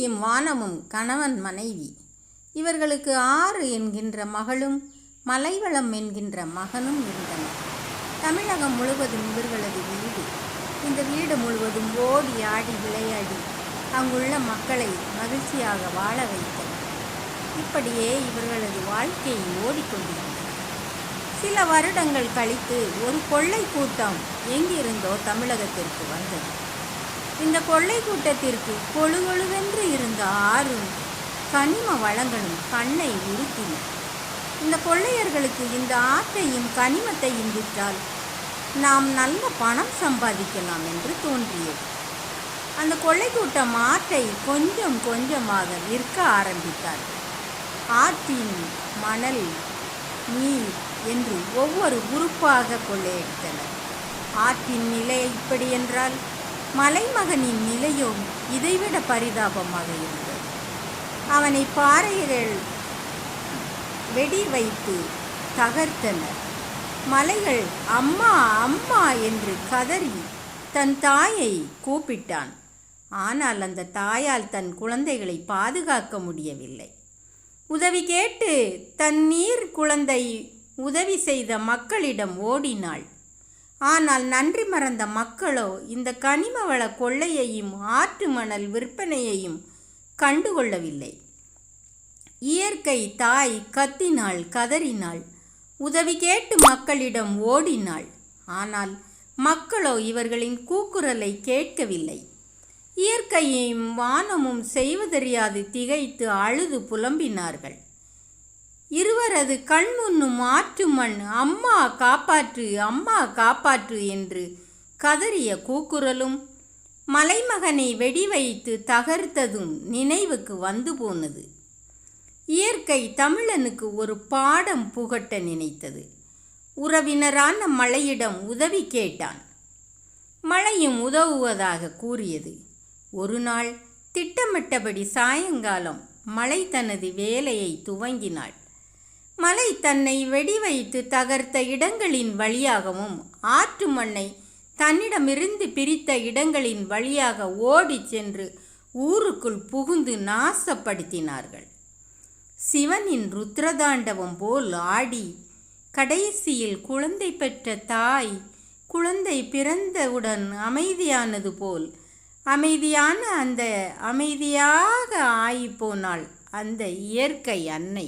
பூமியும் வானமும் கணவன் மனைவி. இவர்களுக்கு 6 என்கின்ற மகளும் மலைவளம் என்கின்ற மகனும் இருந்தனர். தமிழகம் முழுவதும் இவர்களது வீடு. இந்த வீடு முழுவதும் ஓடி ஆடி விளையாடி அங்குள்ள மக்களை மகிழ்ச்சியாக வாழ வைத்தனர். இப்படியே இவர்களது வாழ்க்கை ஓடிக்கொண்டிருந்தது. சில வருடங்கள் கழித்து ஒரு கொள்ளை கூட்டம் எங்கிருந்தோ தமிழகத்திற்கு வந்தது. இந்த கொள்ளை கூட்டத்திற்கு கொழுகொழுவென்று இருந்த ஆறும் கனிம வளங்களும் கண்ணை உறுத்தின. இந்த கொள்ளையர்களுக்கு இந்த ஆற்றையும் கனிமத்தையும் விற்றால் நாம் நல்ல பணம் சம்பாதிக்கலாம் என்று தோன்றியது. அந்த கொள்ளை கூட்டம் ஆற்றை கொஞ்சம் கொஞ்சமாக விற்க ஆரம்பித்தார்கள். ஆற்றின் மணல், நீர் என்று ஒவ்வொரு உறுப்பாக கொள்ளையடித்தனர். ஆற்றின் நிலை இப்படி என்றால் மலைமகனின் நிலையோ இதைவிட பரிதாபமாக இருந்தது. அவனை பாறைகள் வெடி வைத்து தகர்த்தனர். மலைகள் அம்மா அம்மா என்று கதறி தன் தாயை கூப்பிட்டான். ஆனால் அந்த தாயால் தன் குழந்தைகளை பாதுகாக்க முடியவில்லை. உதவி கேட்டு தன் நீர் குழந்தை உதவி செய்த மக்களிடம் ஓடினாள். ஆனால் நன்றி மறந்த மக்களோ இந்த கனிமவள கொள்ளையையும் ஆற்று மணல் விற்பனையையும் கண்டுகொள்ளவில்லை. இயற்கை தாய் கத்தினாள், கதறினாள், உதவி கேட்டு மக்களிடம் ஓடினாள். ஆனால் மக்களோ இவர்களின் கூக்குரலை கேட்கவில்லை. இயற்கையும் வானமும் செய்வதறியாது திகைத்து அழுது புலம்பினார்கள். இருவரது கண்முன்னும் ஆற்று மண் அம்மா காப்பாற்று, அம்மா காப்பாற்று என்று கதறிய கூக்குரலும் மலைமகனை வெடி வைத்து தகர்த்ததும் நினைவுக்கு வந்து போனது. இயற்கை தமிழனுக்கு ஒரு பாடம் புகட்ட நினைத்தது. உறவினரான மழையிடம் உதவி கேட்டான். மழையும் உதவுவதாக கூறியது. ஒரு நாள் திட்டமிட்டபடி சாயங்காலம் மழை தனது வேலையை துவங்கினாள். மலை தன்னை வெடி வைத்து தகர்த்த இடங்களின் வழியாகவும் ஆற்று மண்ணை தன்னிடமிருந்து பிரித்த இடங்களின் வழியாக ஓடி சென்று ஊருக்குள் புகுந்து நாசப்படுத்தினார்கள். சிவனின் ருத்ரதாண்டவம் போல் ஆடி கடைசியில் குழந்தை பெற்ற தாய் குழந்தை பிறந்தவுடன் அமைதியானது போல் அமைதியாக ஆகிப்போனாள் அந்த இயற்கை அன்னை.